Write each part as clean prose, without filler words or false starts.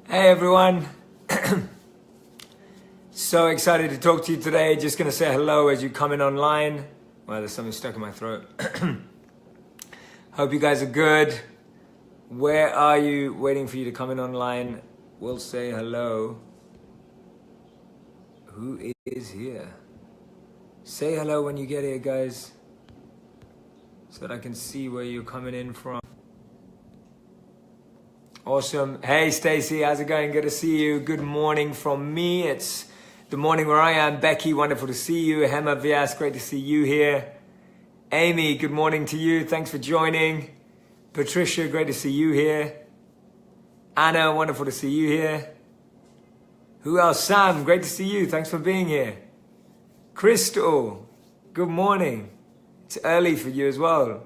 Hey everyone, so excited to talk to you today. Just gonna say hello as you come in online. Well, there's something stuck in my throat. Hope you guys are good. Where are you? Waiting for you to come in online. We'll say hello. Who is here? Say hello when you get here, guys, so that I can see where you're coming in from. Awesome. Hey Stacy, how's it going? Good to see you. Good morning from me. It's the morning where I am. Becky, wonderful to see you. Hema Vyas, great to see you here. Amy, good morning to you. Thanks for joining. Patricia, great to see you here. Anna, wonderful to see you here. Who else? Sam, great to see you. Thanks for being here. Crystal, good morning. It's early for you as well.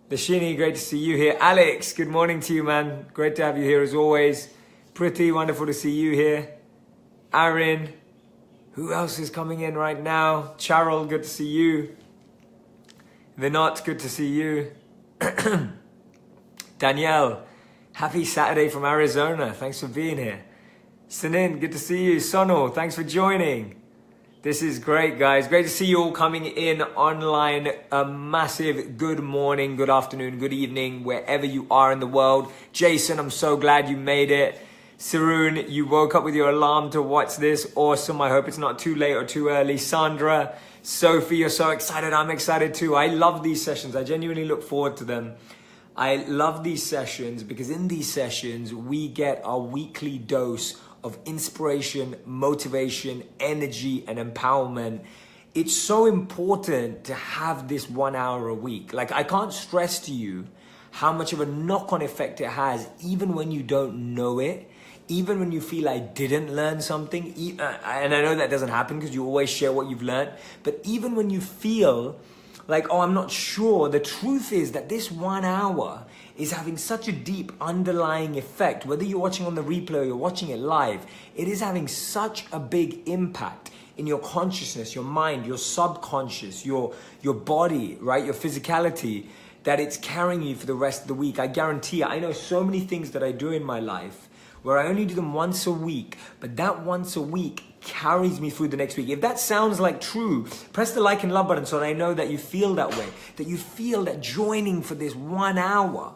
Dashini, great to see you here. Alex, good morning to you, man. Great to have you here as always. Pretty, wonderful to see you here. Aaron, who else is coming in right now? Charles, good to see you. Vinod, good to see you. Danielle, happy Saturday from Arizona. Thanks for being here. Sanin, good to see you. Sonal, thanks for joining. This is great, guys. Great to see you all coming in online. A massive good morning, good afternoon, good evening, wherever you are in the world. Jason, I'm so glad you made it. Saroon, you woke up with your alarm to watch this. Awesome. I hope it's not too late or too early. Sandra, Sophie, you're so excited. I'm excited too. I love these sessions. I genuinely look forward to them. I love these sessions because in these sessions, we get our weekly dose of inspiration, motivation, energy, and empowerment. It's so important to have this 1 hour a week. Like, I can't stress to you how much of a knock-on effect it has, even when you don't know it, even when you feel I didn't learn something, and I know that doesn't happen because you always share what you've learned, but even when you feel like, oh, I'm not sure, the truth is that this 1 hour is having such a deep underlying effect. Whether you're watching on the replay or you're watching it live, it is having such a big impact in your consciousness, your mind, your subconscious, your body, right? Your physicality, that it's carrying you for the rest of the week. I guarantee you, I know so many things that I do in my life where I only do them once a week, but that once a week carries me through the next week. If that sounds like true, press the like and love button so that I know that you feel that way, that you feel that joining for this 1 hour,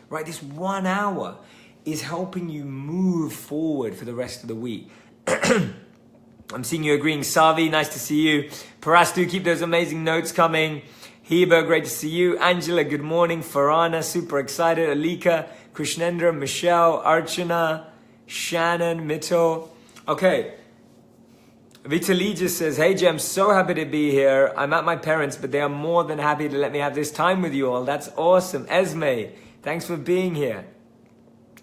right? This 1 hour is helping you move forward for the rest of the week. I'm seeing you agreeing. Savi, nice to see you. Parastu, keep those amazing notes coming. Heba, great to see you. Angela, good morning. Farana, super excited. Alika, Krishnendra, Michelle, Archana, Shannon, Mito. Okay. Vitaly just says, hey Jem, so happy to be here. I'm at my parents, but they are more than happy to let me have this time with you all. That's awesome. Esme, thanks for being here.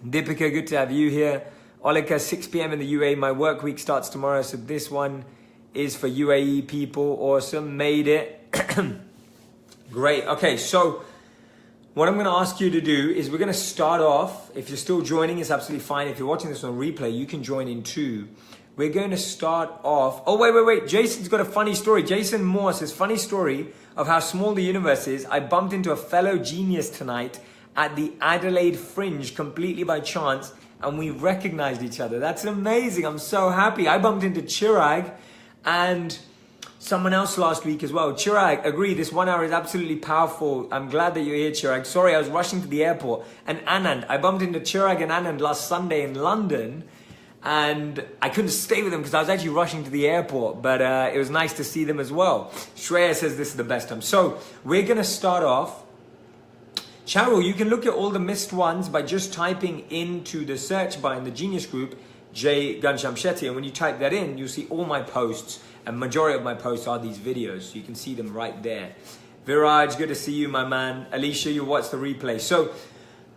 Deepika, good to have you here. Olika, 6 p.m. in the UAE. My work week starts tomorrow, so this one is for UAE people. Awesome, made it. Great. Okay, so what I'm going to ask you to do is we're going to start off. If you're still joining, it's absolutely fine. If you're watching this on replay, you can join in too. We're going to start off. Oh, wait. Jason's got a funny story. Jason Moore says, funny story of how small the universe is. I bumped into a fellow genius tonight at the Adelaide Fringe completely by chance, and we recognized each other. That's amazing. I'm so happy. I bumped into Chirag and someone else last week as well. Chirag, agree. This 1 hour is absolutely powerful. I'm glad that you're here, Chirag. Sorry, I was rushing to the airport. And Anand, I bumped into Chirag and Anand last Sunday in London. And I couldn't stay with them because I was actually rushing to the airport, but it was nice to see them as well. Shreya says this is the best time. So we're going to start off. Charu, you can look at all the missed ones by just typing into the search bar in the Genius Group, Jay Ghanshyam Shetty. And when you type that in, you'll see all my posts. And majority of my posts are these videos. So you can see them right there. Viraj, good to see you, my man. Alicia, you watch the replay. So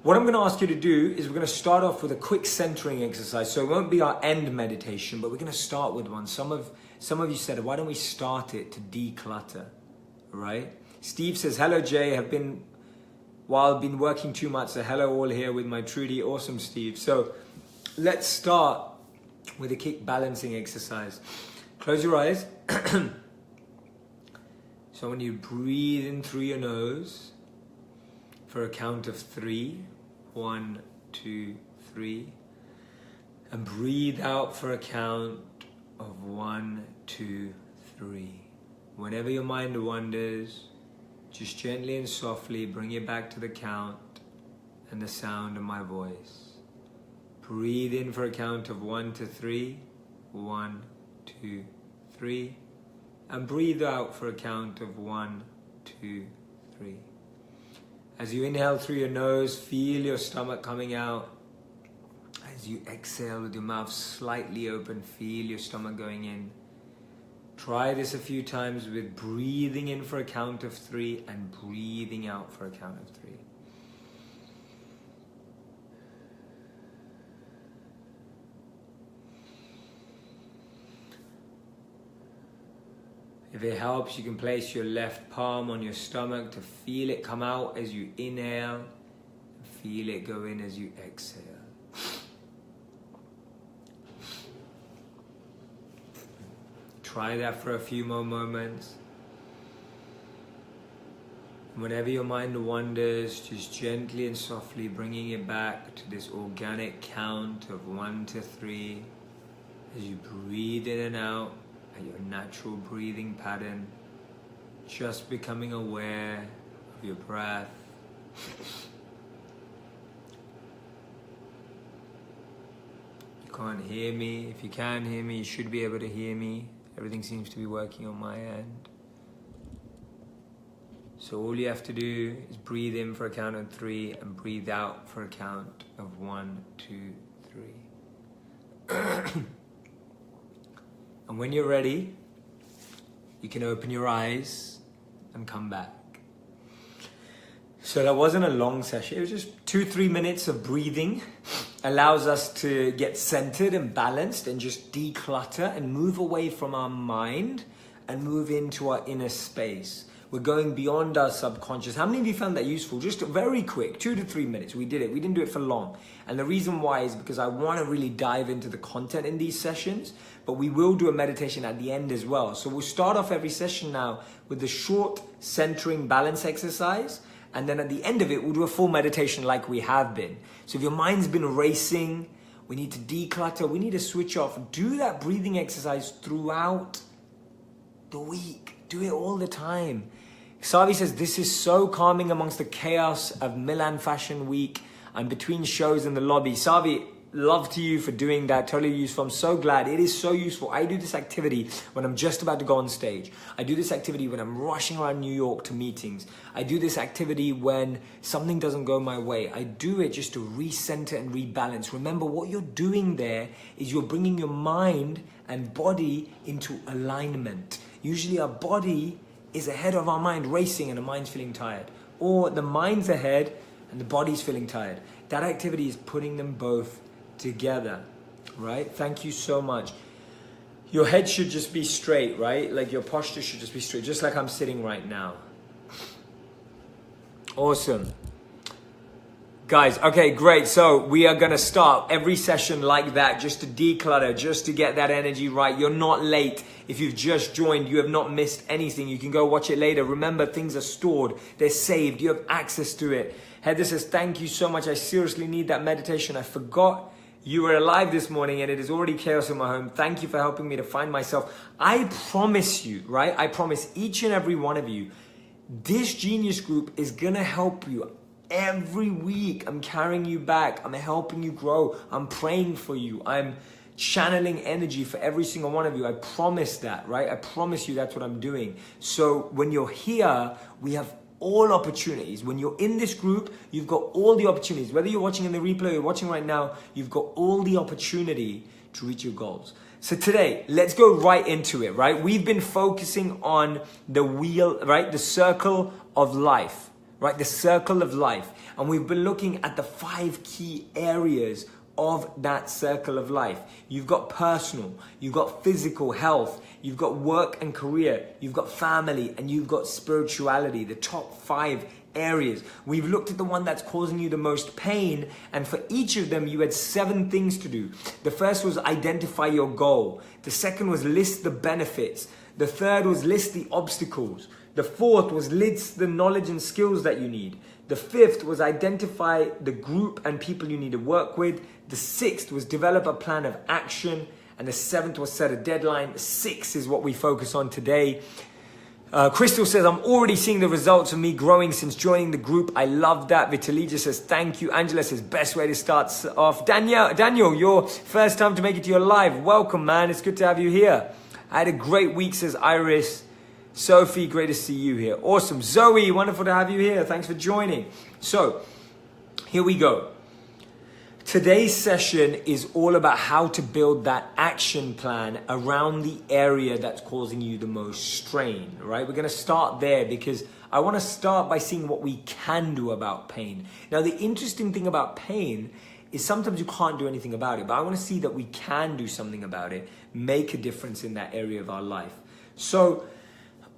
what I'm going to ask you to do is we're going to start off with a quick centering exercise. So it won't be our end meditation, but we're going to start with one. Some of you said, why don't we start it to declutter, right? Steve says, hello, Jay. I've been working too much. So hello all here with my Trudy. Awesome, Steve. So let's start with a kick balancing exercise. Close your eyes. So when you breathe in through your nose, for a count of 3, 1, 2, 3. And breathe out for a count of 1, 2, 3. Whenever your mind wanders, just gently and softly bring it back to the count and the sound of my voice. Breathe in for a count of 1 to 3. 1, 2, 3. And breathe out for a count of 1, 2, 3. As you inhale through your nose, feel your stomach coming out. As you exhale with your mouth slightly open, feel your stomach going in. Try this a few times with breathing in for a count of 3 and breathing out for a count of 3. If it helps, you can place your left palm on your stomach to feel it come out as you inhale, and feel it go in as you exhale. Try that for a few more moments. Whenever your mind wanders, just gently and softly bringing it back to this organic count of 1 to 3 as you breathe in and out at your natural breathing pattern, just becoming aware of your breath. You can't hear me. If you can hear me, you should be able to hear me. Everything seems to be working on my end. So all you have to do is breathe in for a count of 3 and breathe out for a count of 1, 2, 3. And when you're ready, you can open your eyes and come back. So that wasn't a long session. It was just 2-3 minutes of breathing. Allows us to get centered and balanced and just declutter and move away from our mind and move into our inner space. We're going beyond our subconscious. How many of you found that useful? Just very quick, 2 to 3 minutes. We did it. We didn't do it for long. And the reason why is because I want to really dive into the content in these sessions, but we will do a meditation at the end as well. So we'll start off every session now with the short centering balance exercise. And then at the end of it, we'll do a full meditation like we have been. So if your mind's been racing, we need to declutter, we need to switch off. Do that breathing exercise throughout the week. Do it all the time. Savi says, this is so calming amongst the chaos of Milan Fashion Week. I'm between shows in the lobby. Savi, love to you for doing that. Totally useful. I'm so glad. It is so useful. I do this activity when I'm just about to go on stage. I do this activity when I'm rushing around New York to meetings. I do this activity when something doesn't go my way. I do it just to recenter and rebalance. Remember, what you're doing there is you're bringing your mind and body into alignment. Usually our body is ahead of our mind, racing, and the mind's feeling tired. Or the mind's ahead and the body's feeling tired. That activity is putting them both together, right? Thank you so much. Your head should just be straight, right? Like your posture should just be straight, just like I'm sitting right now. Awesome. Guys, okay, great. So we are going to start every session like that, just to declutter, just to get that energy right. You're not late. If you've just joined, you have not missed anything. You can go watch it later. Remember, things are stored. They're saved. You have access to it. Heather says, thank you so much. I seriously need that meditation. I forgot you were alive this morning and it is already chaos in my home. Thank you for helping me to find myself. I promise you, right? I promise each and every one of you, this Genius Group is going to help you. Every week, I'm carrying you back. I'm helping you grow. I'm praying for you. I'm channeling energy for every single one of you. I promise that, right? I promise you that's what I'm doing. So when you're here, we have all opportunities. When you're in this group, you've got all the opportunities. Whether you're watching in the replay or you're watching right now, you've got all the opportunity to reach your goals. So today, let's go right into it, right? We've been focusing on the wheel, right? The circle of life. Right, the circle of life. And we've been looking at the 5 key areas of that circle of life. You've got personal, you've got physical health, you've got work and career, you've got family, and you've got spirituality, the top 5 areas. We've looked at the one that's causing you the most pain, and for each of them, you had 7 things to do. The first was identify your goal. The second was list the benefits. The third was list the obstacles. The fourth was list the knowledge and skills that you need. The fifth was identify the group and people you need to work with. The sixth was develop a plan of action. And the seventh was set a deadline. 6 is what we focus on today. Crystal says, I'm already seeing the results of me growing since joining the group. I love that. Vitalija says, thank you. Angela says, best way to start off. Daniel, your first time to make it to your live. Welcome, man. It's good to have you here. I had a great week, says Iris. Sophie, great to see you here. Awesome. Zoe, wonderful to have you here. Thanks for joining. So, here we go. Today's session is all about how to build that action plan around the area that's causing you the most strain, right? We're going to start there because I want to start by seeing what we can do about pain. Now, the interesting thing about pain is sometimes you can't do anything about it, but I want to see that we can do something about it, make a difference in that area of our life. So,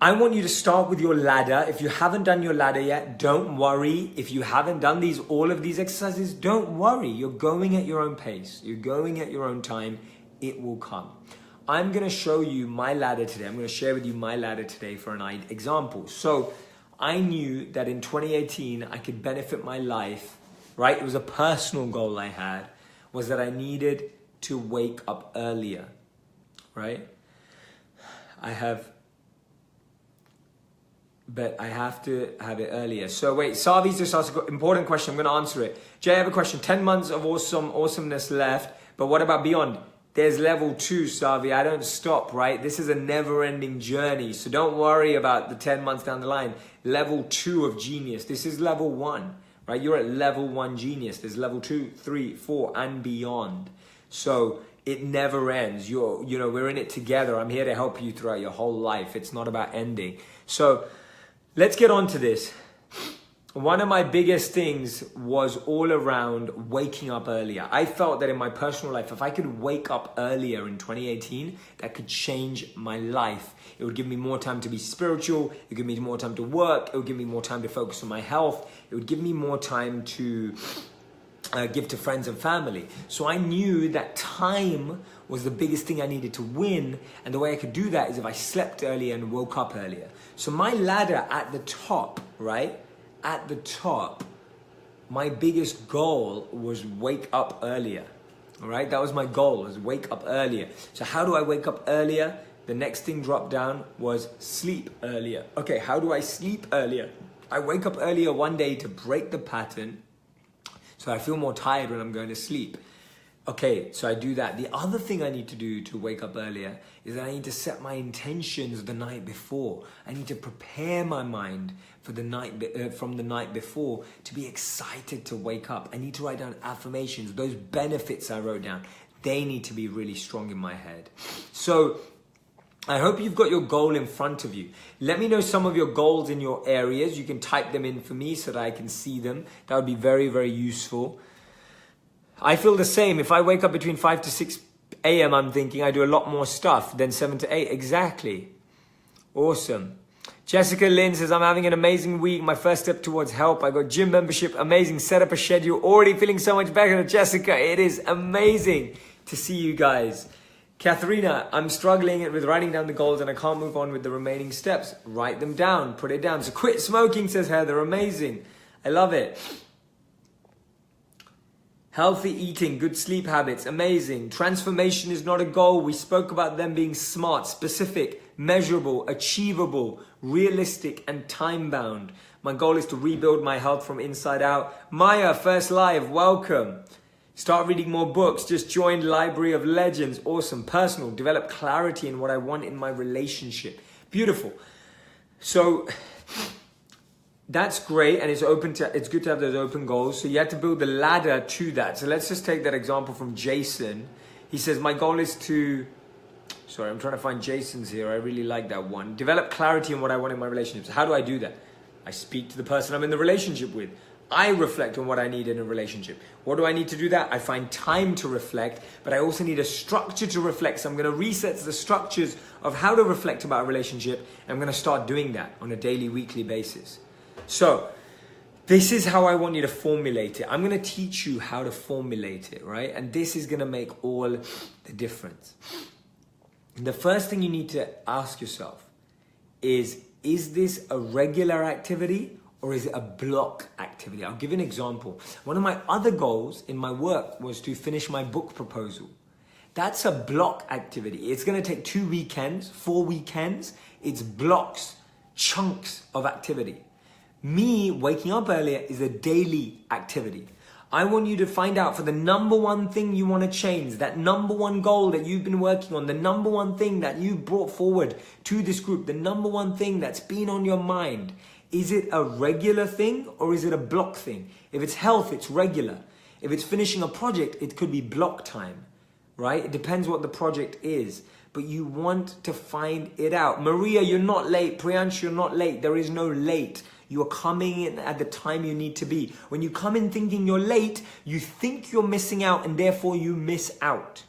I want you to start with your ladder. If you haven't done your ladder yet, don't worry. If you haven't done all of these exercises, don't worry. You're going at your own pace. You're going at your own time. It will come. I'm going to show you my ladder today. I'm going to share with you my ladder today for an example. So I knew that in 2018, I could benefit my life, right? It was a personal goal I had, was that I needed to wake up earlier, right? But I have to have it earlier. So wait, Savi's just asked an important question. I'm going to answer it. Jay, I have a question. 10 months of awesomeness left. But what about beyond? There's level 2, Savi. I don't stop, right? This is a never-ending journey. So don't worry about the 10 months down the line. Level 2 of genius. This is level 1, right? You're at level 1 genius. There's level 2, 3, 4, and beyond. So it never ends. We're in it together. I'm here to help you throughout your whole life. It's not about ending. So let's get on to this. One of my biggest things was all around waking up earlier. I felt that in my personal life, if I could wake up earlier in 2018, that could change my life. It would give me more time to be spiritual. It would give me more time to work. It would give me more time to focus on my health. It would give me more time to give to friends and family. So I knew that time was the biggest thing I needed to win. And the way I could do that is if I slept earlier and woke up earlier. So my ladder at the top, right? At the top, my biggest goal was wake up earlier. All right, that was my goal, was wake up earlier. So how do I wake up earlier? The next thing dropped down was sleep earlier. Okay, how do I sleep earlier? I wake up earlier one day to break the pattern, so I feel more tired when I'm going to sleep. Okay, so I do that. The other thing I need to do to wake up earlier is that I need to set my intentions the night before. I need to prepare my mind for the night from the night before to be excited to wake up. I need to write down affirmations. Those benefits I wrote down, they need to be really strong in my head. So I hope you've got your goal in front of you. Let me know some of your goals in your areas. You can type them in for me so that I can see them. That would be very, very useful. I feel the same. If I wake up between 5 to 6 a.m., I'm thinking I do a lot more stuff than 7 to 8. Exactly. Awesome. Jessica Lynn says, I'm having an amazing week. My first step towards help. I got gym membership. Amazing. Set up a schedule. Already feeling so much better. Jessica, it is amazing to see you guys. Katharina, I'm struggling with writing down the goals and I can't move on with the remaining steps. Write them down. Put it down. So quit smoking, says Heather. Amazing. I love it. Healthy eating, good sleep habits, amazing. Transformation is not a goal. We spoke about them being smart, specific, measurable, achievable, realistic, and time-bound. My goal is to rebuild my health from inside out. Maya, first live, welcome. Start reading more books. Just joined Library of Legends. Awesome. Personal, develop clarity in what I want in my relationship. Beautiful. So that's great, and it's good to have those open goals. So you have to build the ladder to that. So let's just take that example from Jason. He says, my goal is to, sorry, I'm trying to find Jason's here. I really like that one. Develop clarity in what I want in my relationships. How do I do that? I speak to the person I'm in the relationship with. I reflect on what I need in a relationship. What do I need to do that? I find time to reflect, but I also need a structure to reflect. So I'm going to reset the structures of how to reflect about a relationship. And I'm going to start doing that on a daily, weekly basis. So this is how I want you to formulate it. I'm going to teach you how to formulate it, right? And this is going to make all the difference. The first thing you need to ask yourself is is this a regular activity or is it a block activity? I'll give you an example. One of my other goals in my work was to finish my book proposal. That's a block activity. It's going to take 2 weekends, 4 weekends. It's blocks, chunks of activity. Me waking up earlier is a daily activity. I want you to find out for the number one thing you want to change, that number one goal that you've been working on, the number one thing that you brought forward to this group, the number one thing that's been on your mind. Is it a regular thing or is it a block thing? If it's health, it's regular. If it's finishing a project, it could be block time, right? It depends what the project is, but you want to find it out. Maria, you're not late. Priyansh, you're not late. There is no late. You are coming in at the time you need to be. When you come in thinking you're late, you think you're missing out and therefore you miss out.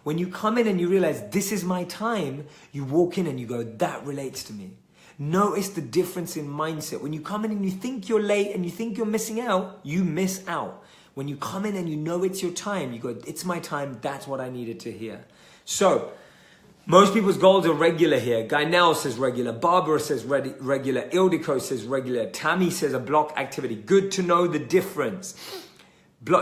When you come in and you realize this is my time, you walk in and you go, that relates to me. Notice the difference in mindset. When you come in and you think you're late and you think you're missing out, you miss out. When you come in and you know it's your time, you go, it's my time, that's what I needed to hear. So, most people's goals are regular here. Gainel says regular. Barbara says regular. Ildiko says regular. Tammy says a block activity. Good to know the difference.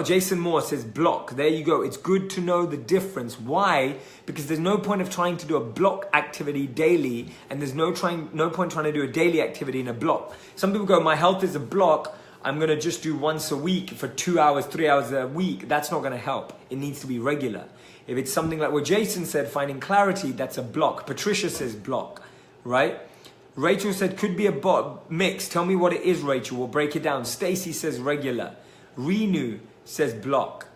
Jason Moore says block. There you go. It's good to know the difference. Why? Because there's no point of trying to do a block activity daily, and there's no point trying to do a daily activity in a block. Some people go, my health is a block. I'm going to just do once a week for 2 hours, 3 hours a week. That's not going to help. It needs to be regular. If it's something like what Jason said, finding clarity, that's a block. Patricia says block, right? Rachel said could be a mix. Tell me what it is, Rachel. We'll break it down. Stacy says regular. Renu says block.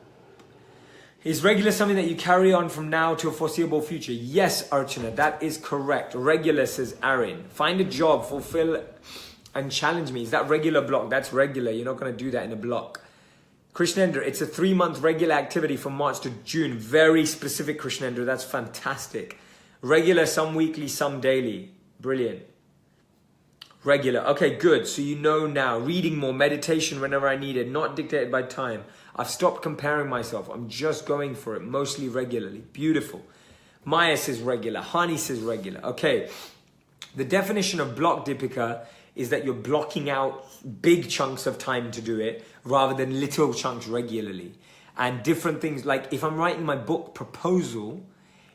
Is regular something that you carry on from now to a foreseeable future? Yes, Archana, that is correct. Regular, says Aaron. Find a job, fulfill and challenge me. Is that regular block? That's regular. You're not going to do that in a block. Krishnendra, it's a 3-month regular activity from March to June. Very specific, Krishnendra. That's fantastic. Regular, some weekly, some daily. Brilliant. Regular. Okay, good. So you know now. Reading more, meditation whenever I need it, not dictated by time. I've stopped comparing myself. I'm just going for it, mostly regularly. Beautiful. Maya says regular. Hani says regular. Okay. The definition of block, Deepika, is that you're blocking out big chunks of time to do it rather than little chunks regularly. And different things, like if I'm writing my book proposal,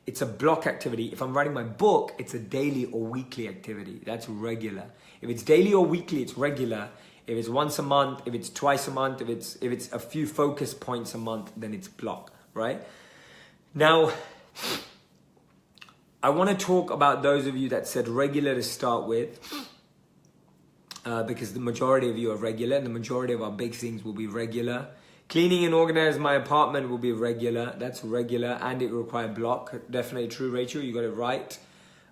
it's a block activity. If I'm writing my book, it's a daily or weekly activity. That's regular. If it's daily or weekly, it's regular. If it's once a month, if it's twice a month, if it's a few focus points a month, then it's block, right? Now, I want to talk about those of you that said regular to start with. Because the majority of you are regular and the majority of our big things will be regular. Cleaning and organizing my apartment will be regular. That's regular and it requires block. Definitely true, Rachel. You got it right.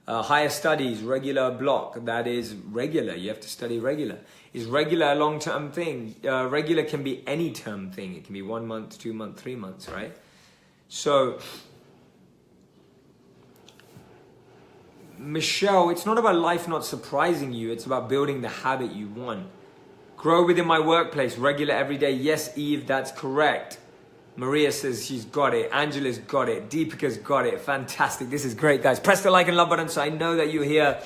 Higher studies, regular block. That is regular. You have to study regular. Is regular a long-term thing? Regular can be any term thing. It can be 1 month, 2 months, 3 months, right? So, Michelle, it's not about life not surprising you. It's about building the habit you want. Grow within my workplace, regular every day. Yes, Eve, that's correct. Maria says she's got it. Angela's got it. Deepika's got it. Fantastic. This is great, guys. Press the like and love button so I know that you're here.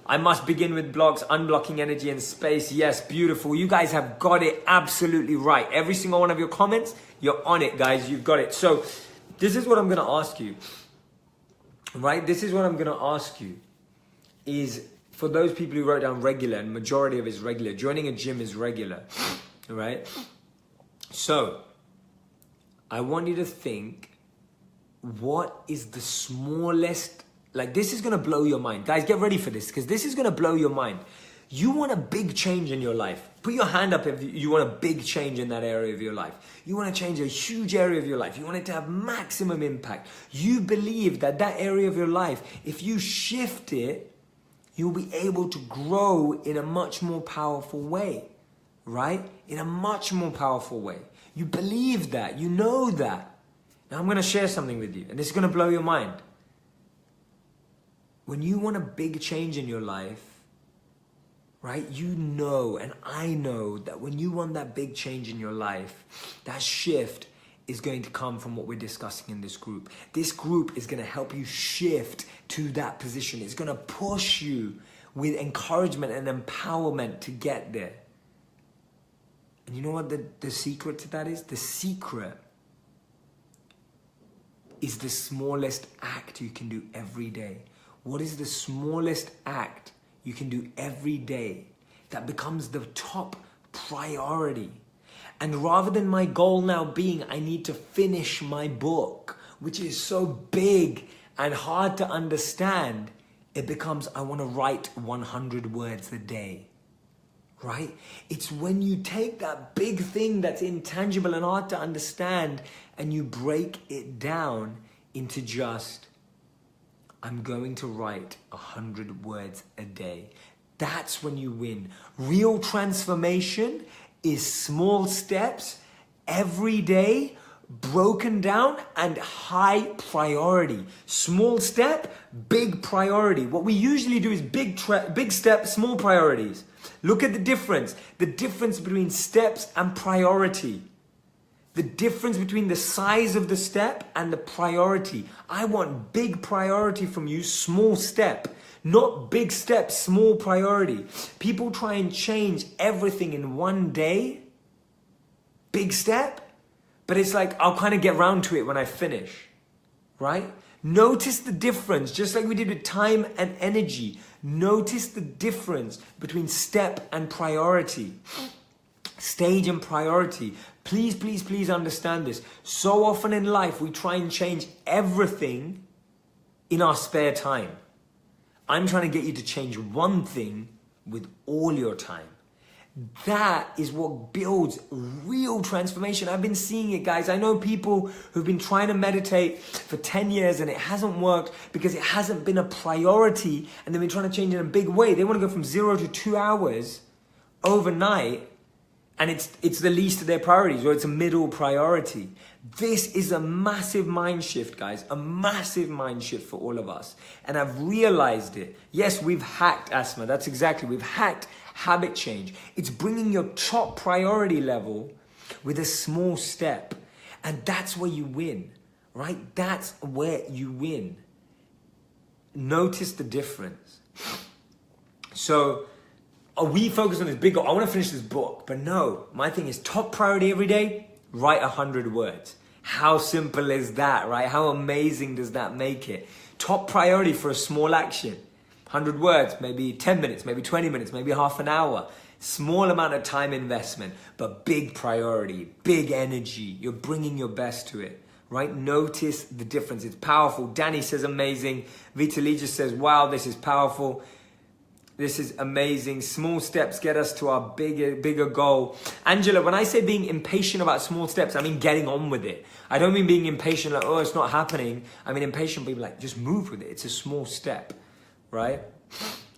I must begin with blocks, unblocking energy and space. Yes, beautiful. You guys have got it absolutely right. Every single one of your comments, you're on it, guys. You've got it. So this is what I'm going to ask you. Right? This is what I'm going to ask you is for those people who wrote down regular, and majority of it is regular, joining a gym is regular, right? So I want you to think, what is the smallest, like this is going to blow your mind. Guys, get ready for this because this is going to blow your mind. You want a big change in your life. Put your hand up if you want a big change in that area of your life. You want to change a huge area of your life. You want it to have maximum impact. You believe that that area of your life, if you shift it, you'll be able to grow in a much more powerful way, right? In a much more powerful way. You believe that. You know that. Now I'm going to share something with you, and this is going to blow your mind. When you want a big change in your life, right? You know, and I know that when you want that big change in your life, that shift is going to come from what we're discussing in this group. This group is going to help you shift to that position. It's going to push you with encouragement and empowerment to get there. And you know what the secret to that is? The secret is the smallest act you can do every day. What is the smallest act you can do every day that becomes the top priority? And rather than my goal now being, I need to finish my book, which is so big and hard to understand, it becomes, I want to write 100 words a day, right? It's when you take that big thing that's intangible and hard to understand and you break it down into just, I'm going to write 100 words a day. That's when you win. Real transformation is small steps every day, broken down and high priority. Small step, big priority. What we usually do is big step, small priorities. Look at the difference between steps and priority. The difference between the size of the step and the priority. I want big priority from you, small step. Not big step, small priority. People try and change everything in one day. Big step. But it's like, I'll kind of get round to it when I finish. Right? Notice the difference, just like we did with time and energy. Notice the difference between step and priority. Stage and priority. Please, please, please understand this. So often in life, we try and change everything in our spare time. I'm trying to get you to change one thing with all your time. That is what builds real transformation. I've been seeing it, guys. I know people who've been trying to meditate for 10 years and it hasn't worked because it hasn't been a priority and they've been trying to change it in a big way. They want to go from 0 to 2 hours overnight and it's the least of their priorities or it's a middle priority. This is a massive mind shift, guys. A massive mind shift for all of us. And I've realized it. Yes, we've hacked asthma. That's exactly. We've hacked habit change. It's bringing your top priority level with a small step. And that's where you win, right? That's where you win. Notice the difference. So we focus on this big goal. I want to finish this book, but no, my thing is top priority every day, write 100 words. How simple is that, right? How amazing does that make it? Top priority for a small action. 100 words, maybe 10 minutes, maybe 20 minutes, maybe half an hour. Small amount of time investment, but big priority, big energy. You're bringing your best to it, right? Notice the difference. It's powerful. Danny says amazing. Vitalija says, wow, this is powerful. This is amazing. Small steps get us to our bigger goal. Angela, when I say being impatient about small steps, I mean getting on with it. I don't mean being impatient like, oh, it's not happening. I mean impatient people like, just move with it. It's a small step, right?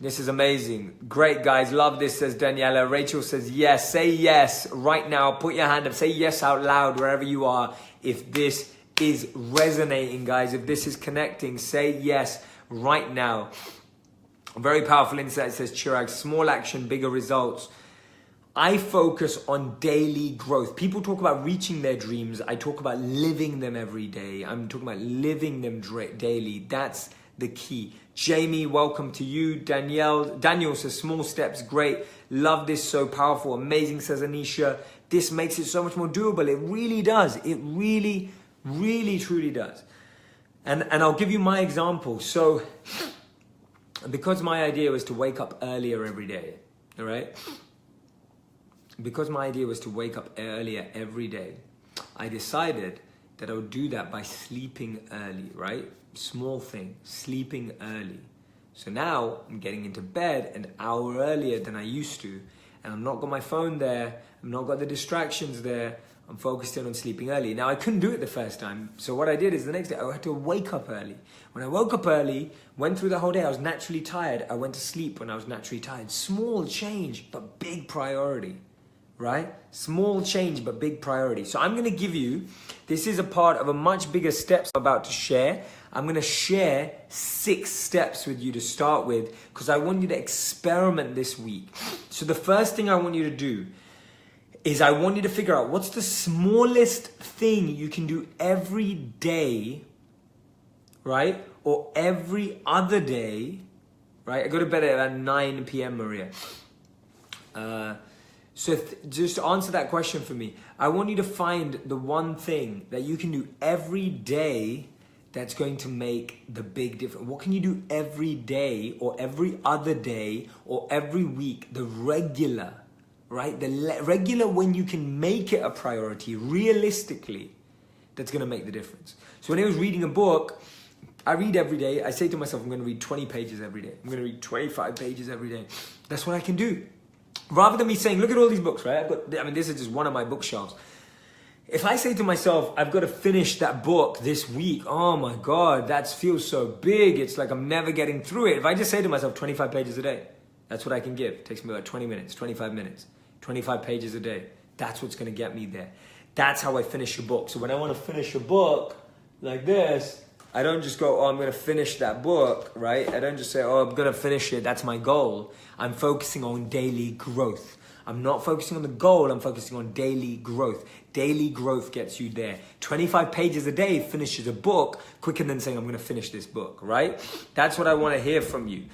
This is amazing. Great, guys. Love this, says Daniela. Rachel says yes. Say yes right now. Put your hand up. Say yes out loud wherever you are. If this is resonating, guys, if this is connecting, say yes right now. Very powerful insight, says Chirag. Small action, bigger results. I focus on daily growth. People talk about reaching their dreams. I talk about living them every day. I'm talking about living them daily. That's the key. Jamie, welcome to you. Daniel says small steps, great. Love this, so powerful. Amazing, says Anisha. This makes it so much more doable. It really does. It really, really, truly does. And I'll give you my example. So, because my idea was to wake up earlier every day, all right? Because my idea was to wake up earlier every day, I decided that I would do that by sleeping early, right? Small thing, sleeping early. So now I'm getting into bed an hour earlier than I used to, and I've not got my phone there, I've not got the distractions there, I'm focused in on sleeping early. Now I couldn't do it the first time, so what I did is the next day I had to wake up early. When I woke up early, went through the whole day, I was naturally tired, I went to sleep when I was naturally tired. Small change, but big priority, right? Small change, but big priority. So I'm gonna give you, this is a part of a much bigger steps I'm about to share. I'm gonna share 6 steps with you to start with, because I want you to experiment this week. So the first thing I want you to do is I want you to figure out what's the smallest thing you can do every day, right? Or every other day right? I go to bed at 9 p.m., Maria. So just to answer that question for me, I want you to find the one thing that you can do every day that's going to make the big difference. What can you do every day or every other day or every week? The regular, right? The regular when you can make it a priority realistically, that's going to make the difference. So when I was reading a book, I read every day. I say to myself, I'm going to read 20 pages every day. I'm going to read 25 pages every day. That's what I can do. Rather than me saying, look at all these books, right? This is just one of my bookshelves. If I say to myself, I've got to finish that book this week, oh my God, that feels so big. It's like I'm never getting through it. If I just say to myself 25 pages a day, that's what I can give. It takes me about 20 minutes, 25 minutes, 25 pages a day. That's what's going to get me there. That's how I finish a book. So when I want to finish a book like this, I don't just go, oh, I'm going to finish that book, right? I don't just say, oh, I'm going to finish it. That's my goal. I'm focusing on daily growth. I'm not focusing on the goal. I'm focusing on daily growth. Daily growth gets you there. 25 pages a day finishes a book quicker than saying, I'm going to finish this book, right? That's what I want to hear from you.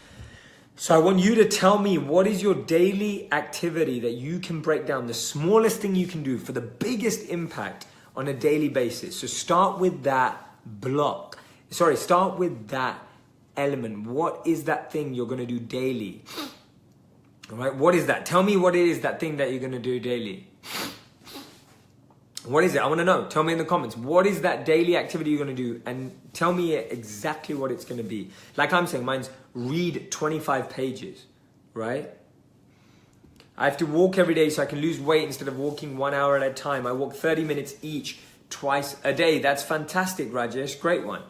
So I want you to tell me, what is your daily activity that you can break down, the smallest thing you can do for the biggest impact on a daily basis? So start with that block. Start with that element. What is that thing you're going to do daily? All right, what is that? Tell me what it is, that thing that you're going to do daily. What is it? I want to know. Tell me in the comments. What is that daily activity you're going to do? And tell me exactly what it's going to be. Like I'm saying, mine's read 25 pages, right? I have to walk every day so I can lose weight instead of walking 1 hour at a time. I walk 30 minutes each, twice a day. That's fantastic, Rajesh. Great one.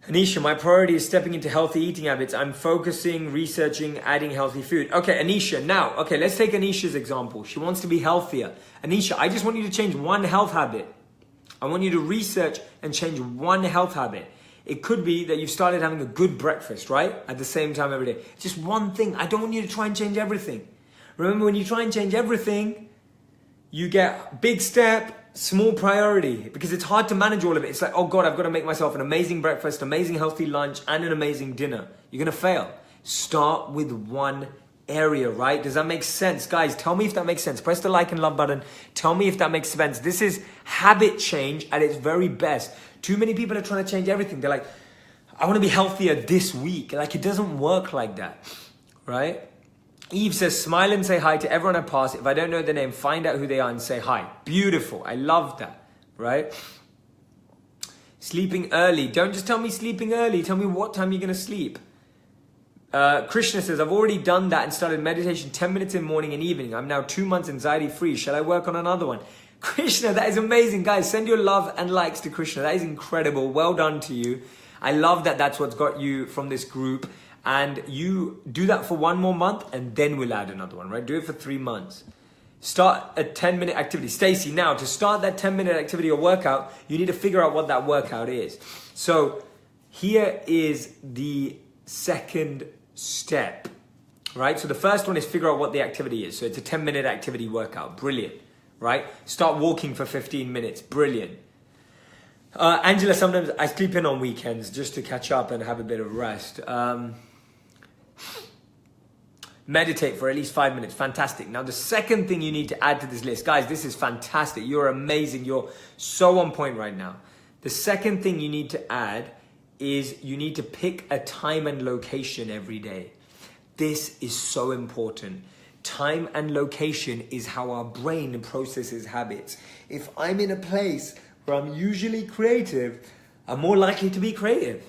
Anisha, my priority is stepping into healthy eating habits. I'm focusing, researching, adding healthy food. Okay, Anisha, now, let's take Anisha's example. She wants to be healthier. Anisha, I just want you to change one health habit. I want you to research and change one health habit. It could be that you've started having a good breakfast, right? At the same time every day. Just one thing. I don't want you to try and change everything. Remember, when you try and change everything, you get big step, small priority, because it's hard to manage all of it. It's like, oh God, I've got to make myself an amazing breakfast, amazing healthy lunch, and an amazing dinner. You're going to fail. Start with one area, right? Does that make sense? Guys, tell me if that makes sense. Press the like and love button. Tell me if that makes sense. This is habit change at its very best. Too many people are trying to change everything. They're like, I want to be healthier this week. Like, it doesn't work like that, right? Eve says, smile and say hi to everyone I pass. If I don't know their name, find out who they are and say hi. Beautiful. I love that, right? Sleeping early. Don't just tell me sleeping early. Tell me what time you're going to sleep. Krishna says, I've already done that and started meditation 10 minutes in morning and evening. I'm now 2 months anxiety free. Shall I work on another one? Krishna, that is amazing. Guys, send your love and likes to Krishna. That is incredible. Well done to you. I love that that's what's got you from this group. And you do that for 1 more month and then we'll add another one, right? Do it for 3 months. Start a 10-minute activity. Stacy, now to start that 10-minute activity or workout, you need to figure out what that workout is. So here is the second step, right? So the first one is figure out what the activity is. So it's a 10-minute activity workout. Brilliant, right? Start walking for 15 minutes. Brilliant. Angela, sometimes I sleep in on weekends just to catch up and have a bit of rest. Meditate for at least 5 minutes. Fantastic. Now, the second thing you need to add to this list, guys, this is fantastic. You're amazing. You're so on point right now. The second thing you need to add is you need to pick a time and location every day. This is so important. Time and location is how our brain processes habits. If I'm in a place where I'm usually creative, I'm more likely to be creative.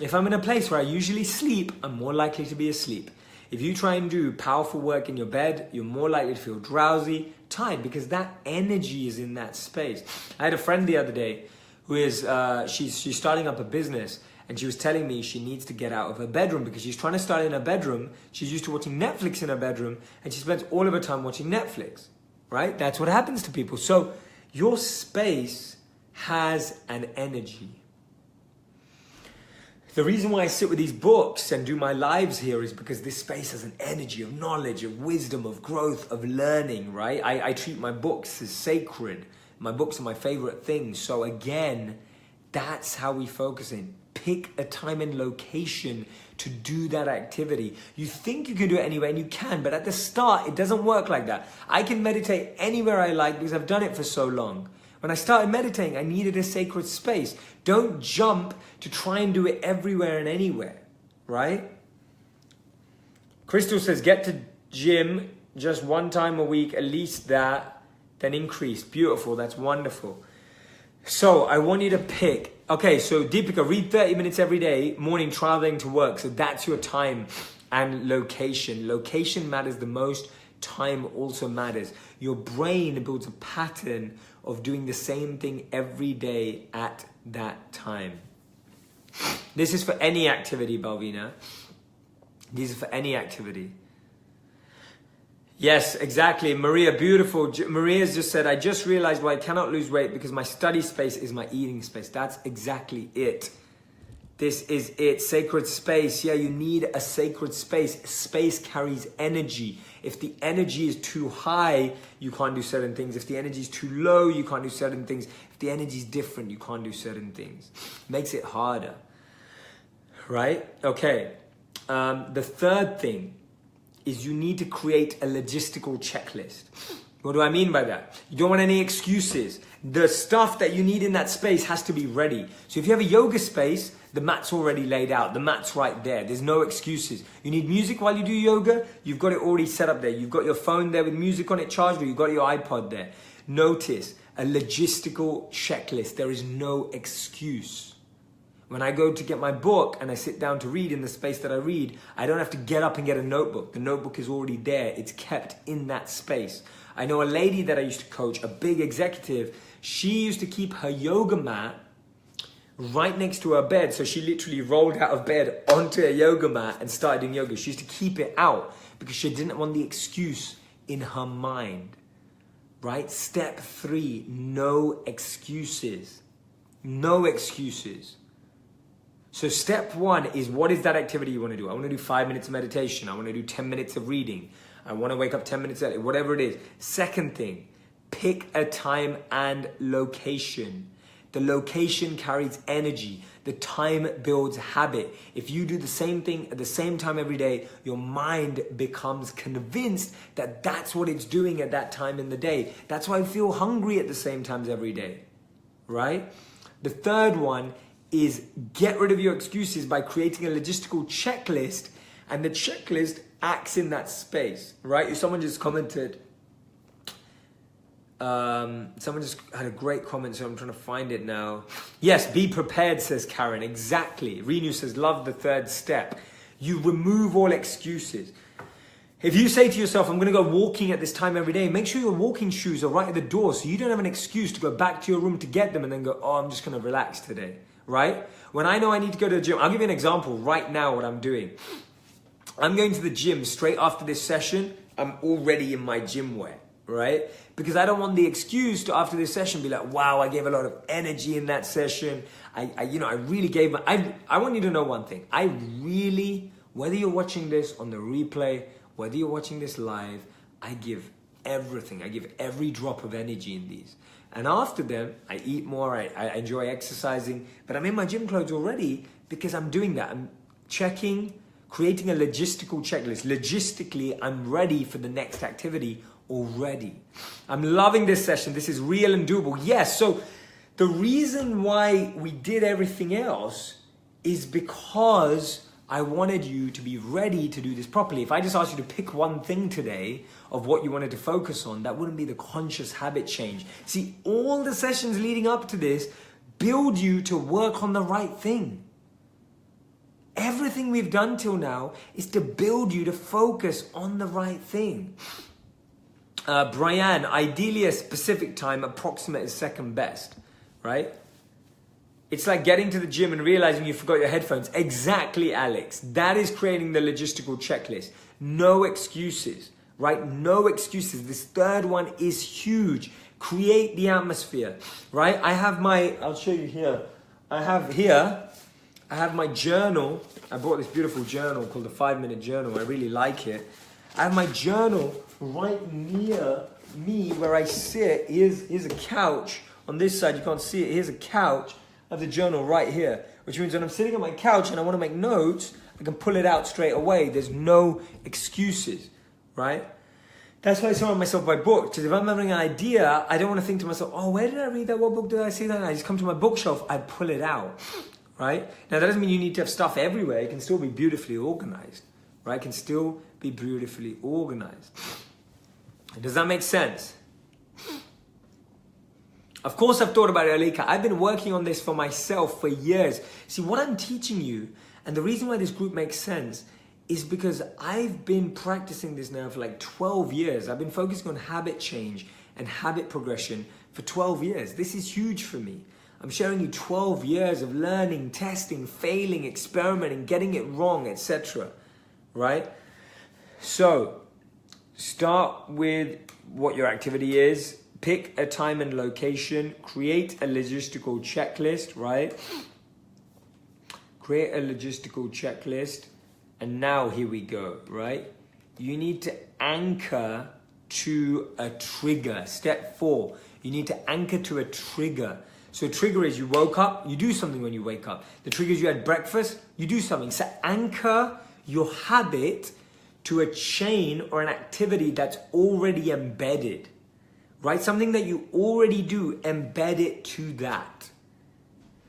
If I'm in a place where I usually sleep, I'm more likely to be asleep. If you try and do powerful work in your bed, you're more likely to feel drowsy, tired, because that energy is in that space. I had a friend the other day who is, she's starting up a business, and she was telling me she needs to get out of her bedroom because she's trying to start in her bedroom. She's used to watching Netflix in her bedroom, and she spends all of her time watching Netflix, right? That's what happens to people. So your space has an energy. The reason why I sit with these books and do my lives here is because this space has an energy of knowledge, of wisdom, of growth, of learning, right? I treat my books as sacred. My books are my favorite things. So again, that's how we focus in. pick a time and location to do that activity. You think you can do it anywhere, and you can, but at the start, it doesn't work like that. I can meditate anywhere I like because I've done it for so long. When I started meditating, I needed a sacred space. Don't jump to try and do it everywhere and anywhere, right? Crystal says, get to gym just one time a week, at least that, then increase. Beautiful, that's wonderful. So I want you to pick, okay, so Deepika, read 30 minutes every day, morning traveling to work. So that's your time and location. Location matters the most. Time also matters. Your brain builds a pattern of doing the same thing every day at that time. This is for any activity, Balvina. These are for any activity. Yes, exactly. Maria, beautiful. Maria's just said, I just realized why I cannot lose weight because my study space is my eating space. That's exactly it. This is it. Sacred space. Yeah, you need a sacred space. Space carries energy. If the energy is too high, you can't do certain things. If the energy is too low, you can't do certain things. If the energy is different, you can't do certain things. Makes it harder. Right? Okay. The third thing is you need to create a logistical checklist. What do I mean by that? You don't want any excuses. The stuff that you need in that space has to be ready. So if you have a yoga space, the mat's already laid out. The mat's right there. There's no excuses. You need music while you do yoga, you've got it already set up there. You've got your phone there with music on it charged, or you've got your iPod there. Notice a logistical checklist. There is no excuse. When I go to get my book and I sit down to read in the space that I read, I don't have to get up and get a notebook. The notebook is already there. It's kept in that space. I know a lady that I used to coach, a big executive. She used to keep her yoga mat right next to her bed. So she literally rolled out of bed onto a yoga mat and started doing yoga. She used to keep it out because she didn't want the excuse in her mind. Right? Step 3, no excuses. No excuses. So step 1 is, what is that activity you want to do? I want to do 5 minutes of meditation. I want to do 10 minutes of reading. I want to wake up 10 minutes early, whatever it is. Second thing, pick a time and location. The location carries energy. The time builds habit. If you do the same thing at the same time every day, your mind becomes convinced that that's what it's doing at that time in the day. That's why I feel hungry at the same times every day, right? The third one is get rid of your excuses by creating a logistical checklist, and the checklist acts in that space, right? Someone just commented, someone just had a great comment, so I'm trying to find it now. Yes, be prepared, says Karen. Exactly. Renu says, love the third step. You remove all excuses. If you say to yourself, I'm going to go walking at this time every day, make sure your walking shoes are right at the door so you don't have an excuse to go back to your room to get them and then go, oh, I'm just going to relax today. Right? When I know I need to go to the gym, I'll give you an example right now what I'm doing. I'm going to the gym straight after this session. I'm already in my gym wear, right? Because I don't want the excuse to after this session be like, wow, I gave a lot of energy in that session. I really gave I want you to know one thing. I really, whether you're watching this on the replay, whether you're watching this live, I give everything. I give every drop of energy in these. And after them, I eat more, I enjoy exercising, but I'm in my gym clothes already because I'm doing that. I'm checking, creating a logistical checklist. Logistically, I'm ready for the next activity already. I'm loving this session. This is real and doable. Yes, so the reason why we did everything else is because I wanted you to be ready to do this properly. If I just asked you to pick one thing today of what you wanted to focus on, that wouldn't be the conscious habit change. See, all the sessions leading up to this build you to work on the right thing. Everything we've done till now is to build you to focus on the right thing. Brian, ideally a specific time, approximate is second best, right? It's like getting to the gym and realizing you forgot your headphones. Exactly, Alex. That is creating the logistical checklist. No excuses, right? No excuses. This third one is huge. Create the atmosphere, right? I'll show you here. I have my journal. I bought this beautiful journal called the 5-Minute Journal. I really like it. I have my journal right near me where I sit. Here's a couch. On this side, you can't see it. Here's a couch. I have the journal right here, which means when I'm sitting on my couch and I want to make notes, I can pull it out straight away. There's no excuses, right? That's why I surround myself by books, because if I'm having an idea, I don't want to think to myself, oh, where did I read that? What book did I see that? And I just come to my bookshelf, I pull it out, right? Now, that doesn't mean you need to have stuff everywhere. It can still be beautifully organized, right? It can still be beautifully organized. Does that make sense? Of course, I've thought about it, Alika. I've been working on this for myself for years. See, what I'm teaching you, and the reason why this group makes sense, is because I've been practicing this now for like 12 years. I've been focusing on habit change and habit progression for 12 years. This is huge for me. I'm showing you 12 years of learning, testing, failing, experimenting, getting it wrong, etc. Right? So, start with what your activity is. Pick a time and location. Create a logistical checklist, right? Create a logistical checklist. And now here we go, right? You need to anchor to a trigger. Step 4, you need to anchor to a trigger. So a trigger is you woke up, you do something when you wake up. The trigger is you had breakfast, you do something. So anchor your habit to a chain or an activity that's already embedded, right? Something that you already do, embed it to that.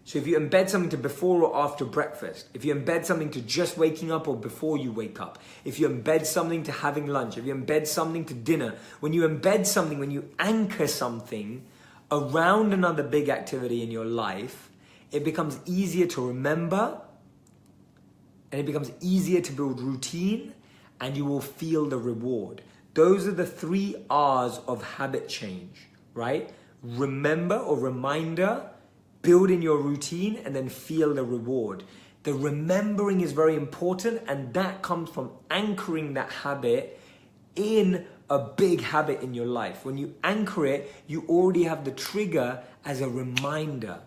So if you embed something to before or after breakfast, if you embed something to just waking up or before you wake up, if you embed something to having lunch, if you embed something to dinner, when you embed something, when you anchor something around another big activity in your life, it becomes easier to remember and it becomes easier to build routine, and you will feel the reward. Those are the 3 R's of habit change, right? Remember or reminder, build in your routine, and then feel the reward. The remembering is very important, and that comes from anchoring that habit in a big habit in your life. When you anchor it, you already have the trigger as a reminder,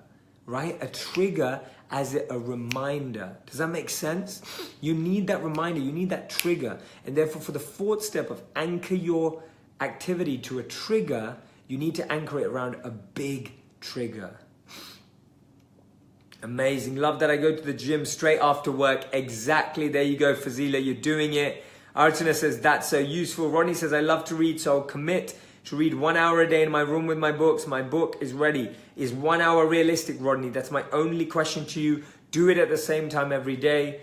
right? A trigger as a reminder. Does that make sense? You need that reminder, you need that trigger. And therefore, for the 4th step of anchor your activity to a trigger, you need to anchor it around a big trigger. Amazing. Love that I go to the gym straight after work. Exactly. There you go, Fazila. You're doing it. Archana says, that's so useful. Rodney says, I love to read, so I'll commit to read 1 hour a day in my room with my books. My book is ready. Is 1 hour realistic, Rodney? That's my only question to you. Do it at the same time every day.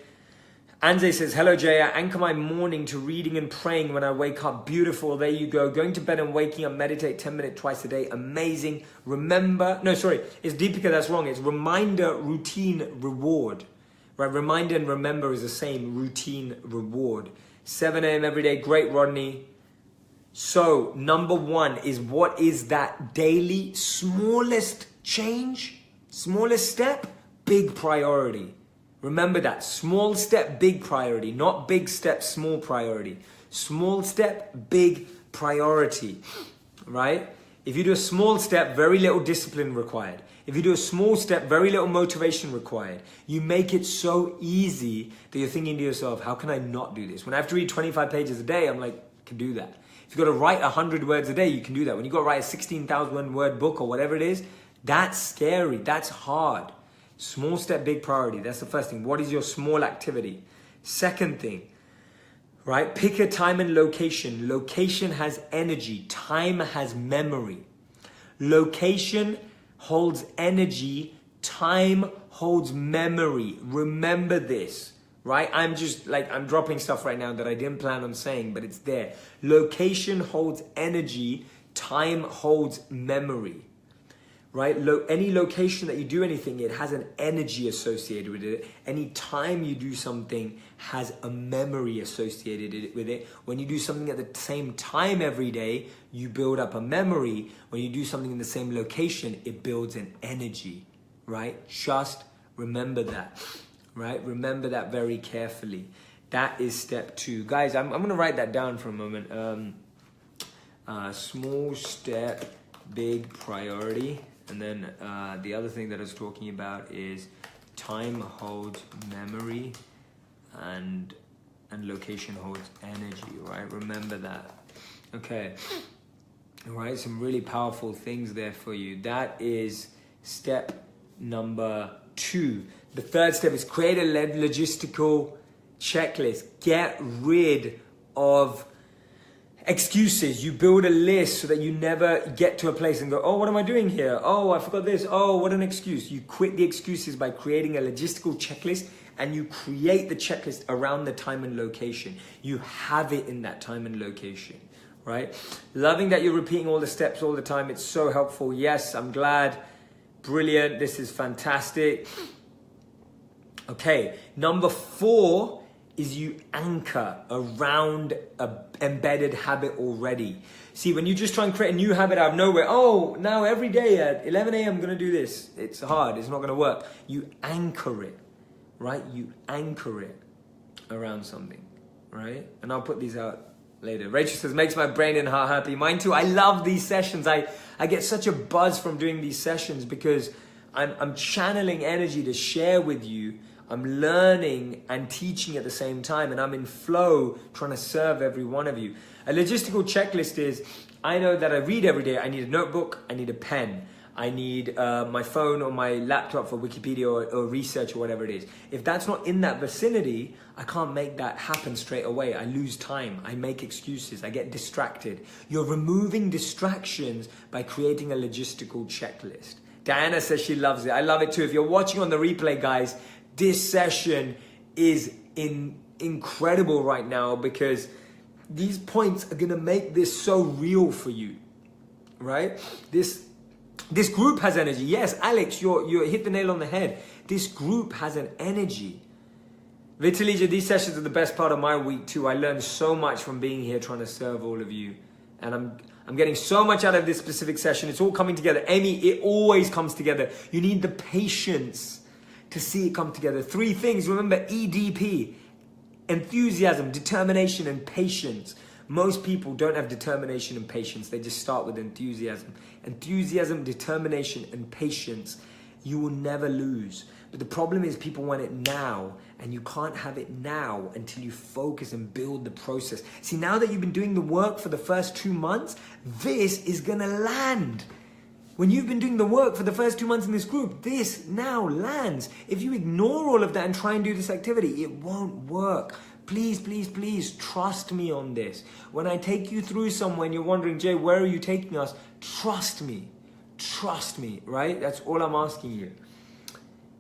Anze says, hello Jay, I anchor my morning to reading and praying when I wake up. Beautiful, there you go. Going to bed and waking up, meditate 10 minutes twice a day. Amazing. Remember, no, sorry, it's Deepika, that's wrong. It's reminder, routine, reward. Right, reminder and remember is the same, routine, reward. 7 a.m. every day, great Rodney. So, number 1 is, what is that daily smallest change? Smallest step, big priority. Remember that, small step, big priority, not big step, small priority. Small step, big priority, right? If you do a small step, very little discipline required. If you do a small step, very little motivation required. You make it so easy that you're thinking to yourself, how can I not do this? When I have to read 25 pages a day, I'm like, I can do that. If you've got to write 100 words a day, you can do that. When you've got to write a 16,000 word book or whatever it is, that's scary, that's hard. Small step, big priority. That's the first thing. What is your small activity? Second thing, right? Pick a time and location. Location has energy. Time has memory. Location holds energy. Time holds memory. Remember this, right? I'm dropping stuff right now that I didn't plan on saying, but it's there. Location holds energy. Time holds memory. Right? Any location that you do anything, it has an energy associated with it. Any time you do something has a memory associated with it. When you do something at the same time every day, you build up a memory. When you do something in the same location, it builds an energy, right? Just remember that, right? Remember that very carefully. That is step 2. Guys, I'm going to write that down for a moment. Small step, big priority. And then the other thing that I was talking about is time holds memory and location holds energy, right? Remember that. Okay. All right, some really powerful things there for you. That is step number 2. The third step is create a logistical checklist. Get rid of excuses. You build a list so that you never get to a place and go, oh, what am I doing here? Oh, I forgot this. Oh, what an excuse. You quit the excuses by creating a logistical checklist, and you create the checklist around the time and location. You have it in that time and location, right? Loving that you're repeating all the steps all the time. It's so helpful. Yes, I'm glad. Brilliant. This is fantastic. Okay, number 4 is you anchor around an embedded habit already. See, when you just try and create a new habit out of nowhere, oh, now every day at 11 a.m. I'm going to do this. It's hard. It's not going to work. You anchor it, right? You anchor it around something, right? And I'll put these out later. Rachel says, makes my brain and heart happy. Mine too. I love these sessions. I get such a buzz from doing these sessions because I'm channeling energy to share with you. I'm learning and teaching at the same time, and I'm in flow trying to serve every one of you. A logistical checklist is, I know that I read every day. I need a notebook, I need a pen, I need my phone or my laptop for Wikipedia or research or whatever it is. If that's not in that vicinity, I can't make that happen straight away. I lose time, I make excuses, I get distracted. You're removing distractions by creating a logistical checklist. Diana says she loves it. I love it too. If you're watching on the replay, guys, this session is incredible right now because these points are gonna make this so real for you, right? This group has energy. Yes, Alex, you hit the nail on the head. This group has an energy. Vitalija, these sessions are the best part of my week too. I learned so much from being here trying to serve all of you. And I'm getting so much out of this specific session. It's all coming together. Amy, it always comes together. You need the patience to see it come together. 3 things, remember EDP, enthusiasm, determination, and patience. Most people don't have determination and patience. They just start with enthusiasm. Enthusiasm, determination, and patience. You will never lose. But the problem is people want it now, and you can't have it now until you focus and build the process. See, now that you've been doing the work for the first 2 months, this is gonna land. When you've been doing the work for the first 2 months in this group, this now lands. If you ignore all of that and try and do this activity, it won't work. Please, please, please trust me on this. When I take you through somewhere and you're wondering, Jay, where are you taking us? Trust me, right? That's all I'm asking you.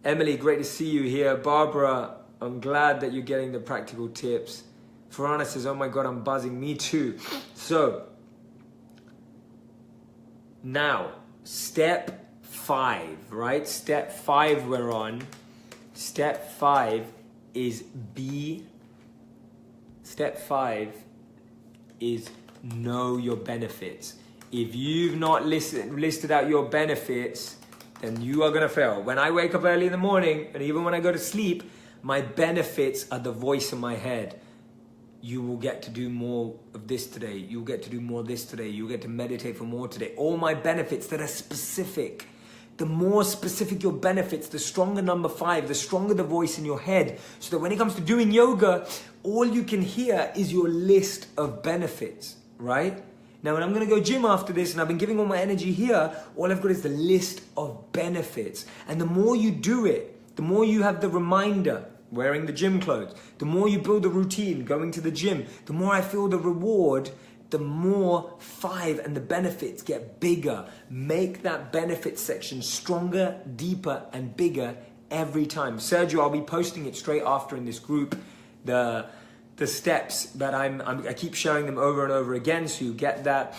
Emily, great to see you here. Barbara, I'm glad that you're getting the practical tips. Farana says, oh my God, I'm buzzing. Me too. So, now, step 5, right? Step 5 we're on. Step 5 is Step 5 is know your benefits. If you've not listed out your benefits, then you are gonna fail. When I wake up early in the morning, and even when I go to sleep, my benefits are the voice in my head. You will get to do more of this today. You'll get to do more of this today. You'll get to meditate for more today. All my benefits that are specific. The more specific your benefits, the stronger number 5, the stronger the voice in your head. So that when it comes to doing yoga, all you can hear is your list of benefits, right? Now, when I'm going to go gym after this and I've been giving all my energy here, all I've got is the list of benefits. And the more you do it, the more you have the reminder, wearing the gym clothes, the more you build a routine, going to the gym, the more I feel the reward, the more 5 and the benefits get bigger. Make that benefit section stronger, deeper, and bigger every time. Sergio, I'll be posting it straight after in this group. The steps that I keep showing them over and over again, so you get that.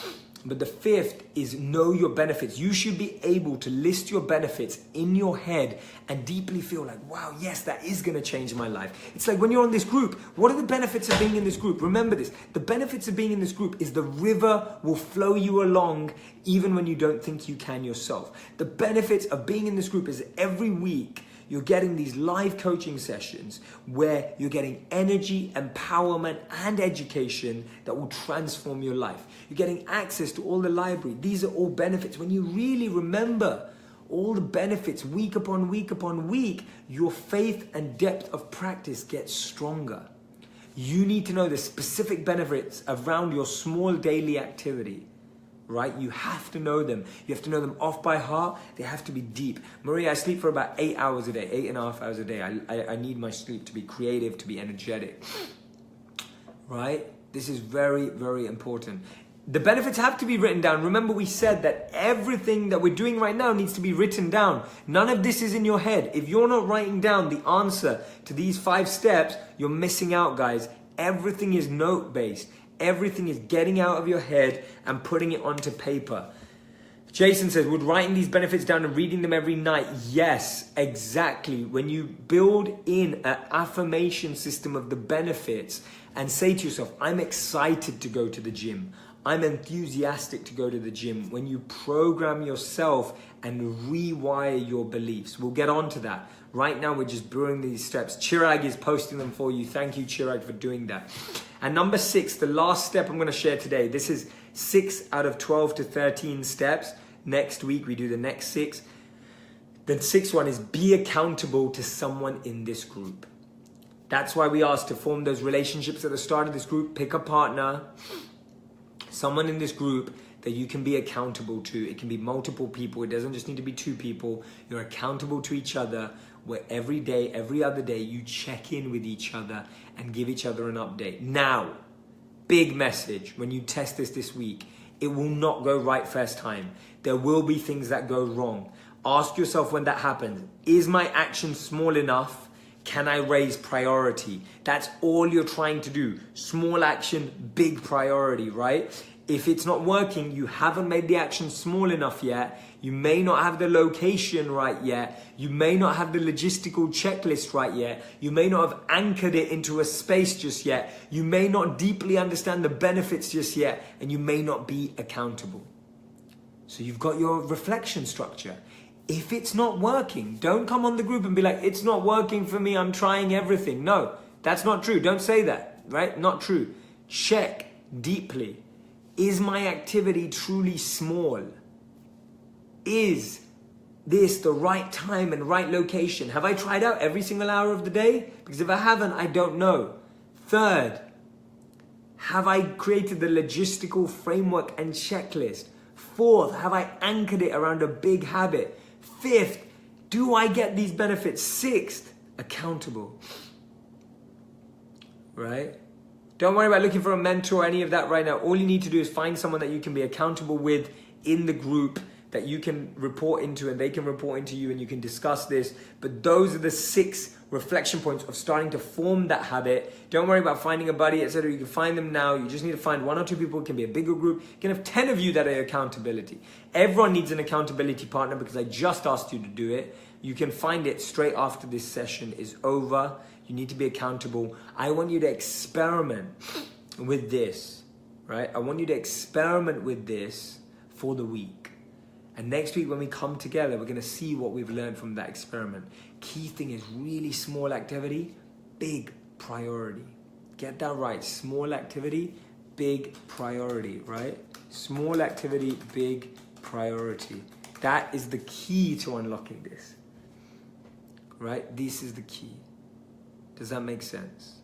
But the 5th is know your benefits. You should be able to list your benefits in your head and deeply feel like, wow, yes, that is going to change my life. It's like when you're on this group, what are the benefits of being in this group? Remember this, the benefits of being in this group is the river will flow you along even when you don't think you can yourself. The benefits of being in this group is every week, you're getting these live coaching sessions where you're getting energy, empowerment, and education that will transform your life. You're getting access to all the library. These are all benefits. When you really remember all the benefits week upon week upon week, your faith and depth of practice gets stronger. You need to know the specific benefits around your small daily activity, right? You have to know them. You have to know them off by heart. They have to be deep. Maria, I sleep for about 8 hours a day, 8.5 hours a day. I need my sleep to be creative, to be energetic, right? This is very, very important. The benefits have to be written down. Remember, we said that everything that we're doing right now needs to be written down. None of this is in your head. If you're not writing down the answer to these 5 steps, you're missing out, guys. Everything is note-based. Everything is getting out of your head and putting it onto paper. Jason says, would writing these benefits down and reading them every night? Yes, exactly. When you build in an affirmation system of the benefits and say to yourself, I'm excited to go to the gym. I'm enthusiastic to go to the gym. When you program yourself and rewire your beliefs. We'll get on to that. Right now, we're just brewing these steps. Chirag is posting them for you. Thank you, Chirag, for doing that. And number 6, the last step I'm going to share today. This is 6 out of 12 to 13 steps. Next week, we do the next 6. The 6th one is be accountable to someone in this group. That's why we asked to form those relationships at the start of this group. Pick a partner, someone in this group that you can be accountable to. It can be multiple people. It doesn't just need to be 2 people. You're accountable to each other, where every day, every other day, you check in with each other and give each other an update. Now, big message, when you test this week, it will not go right first time. There will be things that go wrong. Ask yourself when that happens, is my action small enough? Can I raise priority? That's all you're trying to do. Small action, big priority, right? If it's not working, you haven't made the action small enough yet. You may not have the location right yet. You may not have the logistical checklist right yet. You may not have anchored it into a space just yet. You may not deeply understand the benefits just yet. And you may not be accountable. So you've got your reflection structure. If it's not working, don't come on the group and be like, it's not working for me, I'm trying everything. No, that's not true. Don't say that, right? Not true. Check deeply. Is my activity truly small? Is this the right time and right location? Have I tried out every single hour of the day? Because if I haven't, I don't know. 3rd, have I created the logistical framework and checklist? 4th, have I anchored it around a big habit? 5th, do I get these benefits? 6th, accountable. Right? Don't worry about looking for a mentor or any of that right now. All you need to do is find someone that you can be accountable with in the group that you can report into and they can report into you and you can discuss this. But those are the 6 reflection points of starting to form that habit. Don't worry about finding a buddy, etc. You can find them now. You just need to find 1 or 2 people. It can be a bigger group. You can have 10 of you that are accountability. Everyone needs an accountability partner because I just asked you to do it. You can find it straight after this session is over. You need to be accountable. I want you to experiment with this, right? I want you to experiment with this for the week. And next week when we come together, we're going to see what we've learned from that experiment. Key thing is really small activity, big priority. Get that right. Small activity, big priority, right? Small activity, big priority. That is the key to unlocking this, right? This is the key. Does that make sense?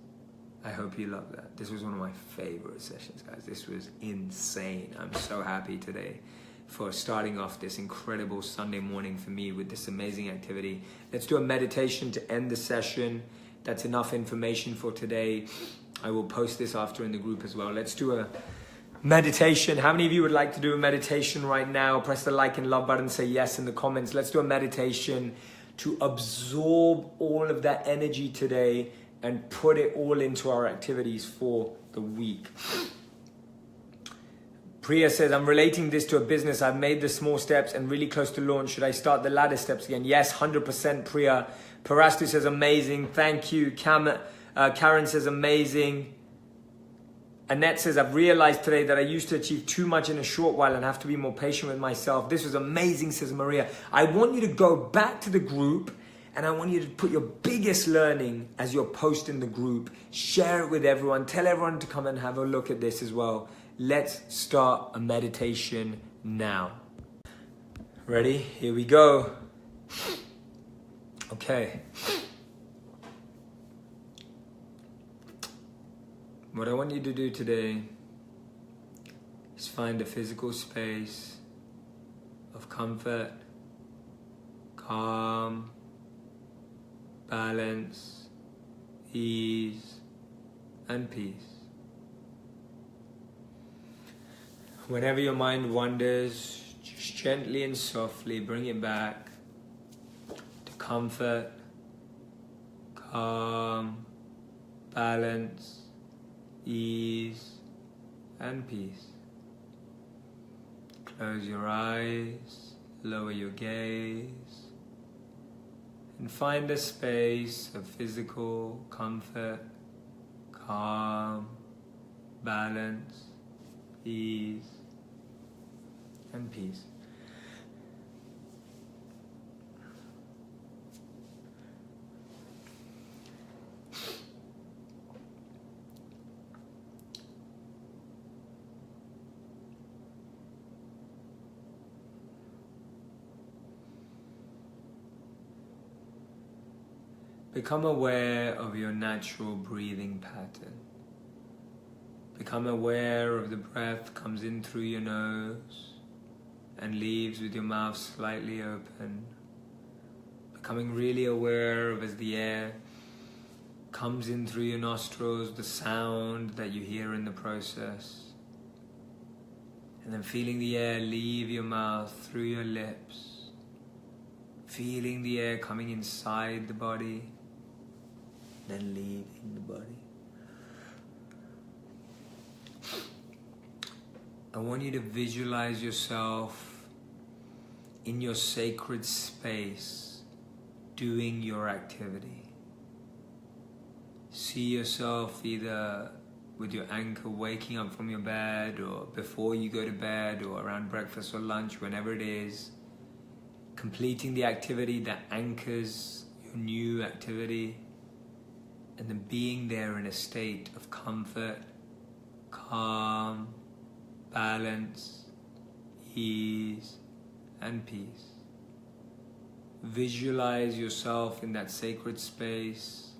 I hope you love that. This was one of my favorite sessions, guys. This was insane. I'm so happy today for starting off this incredible Sunday morning for me with this amazing activity. Let's do a meditation to end the session. That's enough information for today. I will post this after in the group as well. Let's do a meditation. How many of you would like to do a meditation right now? Press the like and love button, say yes in the comments. Let's do a meditation to absorb all of that energy today and put it all into our activities for the week. Priya says, I'm relating this to a business. I've made the small steps and really close to launch. Should I start the ladder steps again? Yes, 100% Priya. Parastu says, amazing. Thank you. Karen says, amazing. Annette says, I've realized today that I used to achieve too much in a short while and have to be more patient with myself. This was amazing, says Maria. I want you to go back to the group and I want you to put your biggest learning as your post in the group. Share it with everyone. Tell everyone to come and have a look at this as well. Let's start a meditation now. Ready? Here we go. Okay. What I want you to do today is find a physical space of comfort, calm, balance, ease, and peace. Whenever your mind wanders, just gently and softly bring it back to comfort, calm, balance, ease, and peace. Close your eyes, lower your gaze, and find a space of physical comfort, calm, balance, ease, and peace. Become aware of your natural breathing pattern. Become aware of the breath comes in through your nose and leaves with your mouth slightly open. Becoming really aware of as the air comes in through your nostrils, the sound that you hear in the process. And then feeling the air leave your mouth through your lips. Feeling the air coming inside the body, then leaving the body. I want you to visualize yourself in your sacred space doing your activity. See yourself either with your anchor waking up from your bed, or before you go to bed, or around breakfast or lunch, whenever it is, completing the activity that anchors your new activity, and then being there in a state of comfort, calm, balance, ease, and peace. Visualize yourself in that sacred space,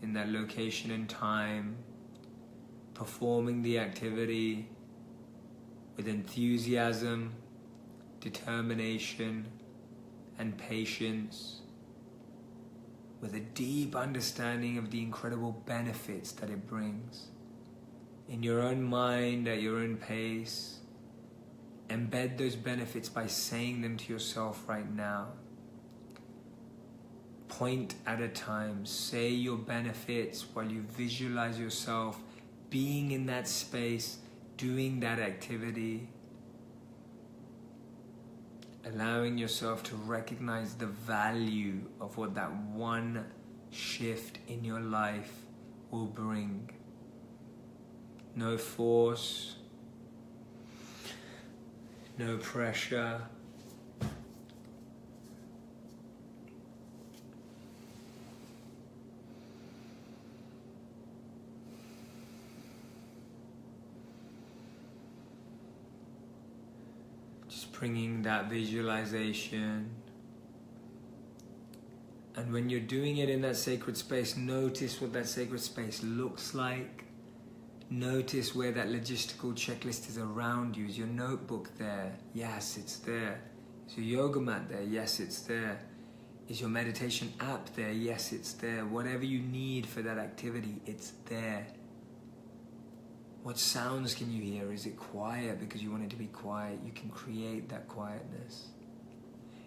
in that location and time, performing the activity with enthusiasm, determination, and patience, with a deep understanding of the incredible benefits that it brings. In your own mind, at your own pace, embed those benefits by saying them to yourself right now. Point at a time, say your benefits while you visualize yourself being in that space, doing that activity, allowing yourself to recognize the value of what that one shift in your life will bring. No force, no pressure. Bringing that visualization, and when you're doing it in that sacred space, notice what that sacred space looks like. Notice where that logistical checklist is around you. Is your notebook there? Yes, it's there. Is your yoga mat there? Yes, it's there. Is your meditation app there? Yes, it's there. Whatever you need for that activity, it's there. What sounds can you hear? Is it quiet because you want it to be quiet? You can create that quietness.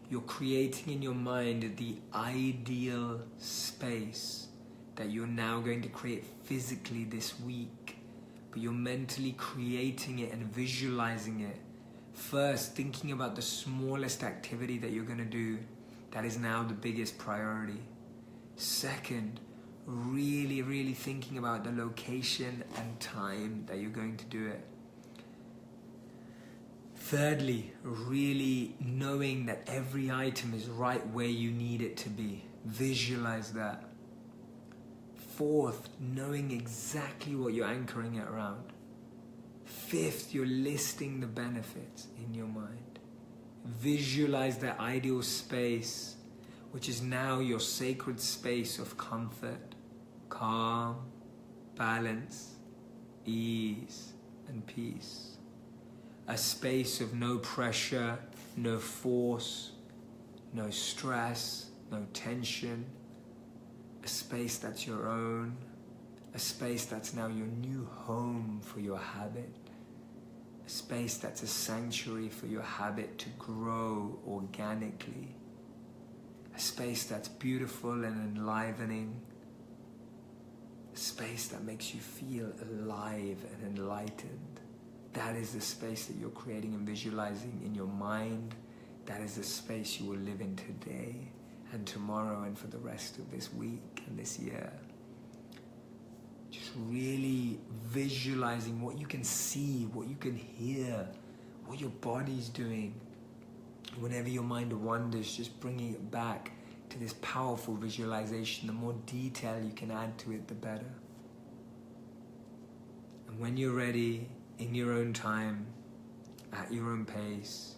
You're creating in your mind the ideal space that you're now going to create physically this week. But you're mentally creating it and visualizing it. First, thinking about the smallest activity that you're going to do. That is now the biggest priority. Second, really thinking about the location and time that you're going to do it. Thirdly, really knowing that every item is right where you need it to be. Visualize that. Fourth, knowing exactly what you're anchoring it around. Fifth, you're listing the benefits in your mind. Visualize that ideal space, which is now your sacred space of comfort, calm, balance, ease, and peace. a space of no pressure, no force, no stress, no tension, a space that's your own, a space that's now your new home for your habit, a space that's a sanctuary for your habit to grow organically, a space that's beautiful and enlivening, a space that makes you feel alive and enlightened. That is the space that you're creating and visualizing in your mind. That is the space you will live in today and tomorrow and for the rest of this week and this year. Just really visualizing what you can see, what you can hear, what your body's doing. Whenever your mind wanders, just bringing it back to this powerful visualization. The more detail you can add to it, the better. And when you're ready, in your own time, at your own pace,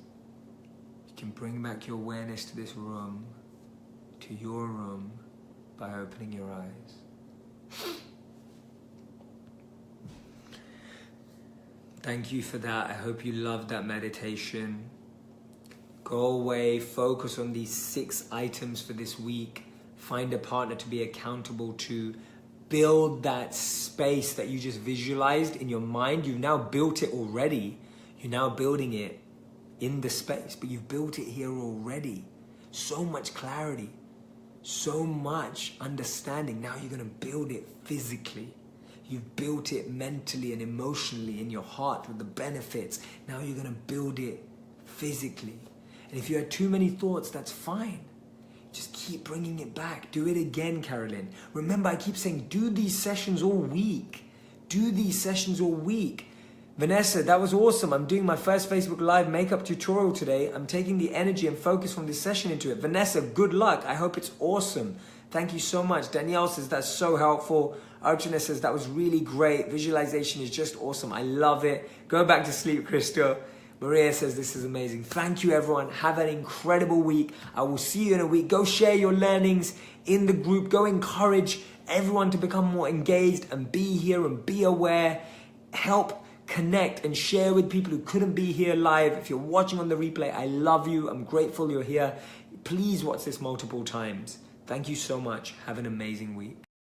you can bring back your awareness to this room, to your room, by opening your eyes. Thank you for that. I hope you loved that meditation. Go away, focus on these 6 items for this week. Find a partner to be accountable to. Build that space that you just visualized in your mind. You've now built it already. You're now building it in the space, but you've built it here already. So much clarity, so much understanding. Now you're going to build it physically. You've built it mentally and emotionally in your heart with the benefits. Now you're going to build it physically. And if you had too many thoughts, that's fine. Just keep bringing it back. Do it again, Carolyn. Remember, I keep saying, do these sessions all week. Do these sessions all week. Vanessa, that was awesome. I'm doing my first Facebook Live makeup tutorial today. I'm taking the energy and focus from this session into it. Vanessa, good luck. I hope it's awesome. Thank you so much. Danielle says that's so helpful. Archana says that was really great. Visualization is just awesome. I love it. Go back to sleep, Crystal. Maria says this is amazing. Thank you, everyone. Have an incredible week. I will see you in a week. Go share your learnings in the group. Go encourage everyone to become more engaged and be here and be aware. Help connect and share with people who couldn't be here live. If you're watching on the replay, I love you. I'm grateful you're here. Please watch this multiple times. Thank you so much. Have an amazing week.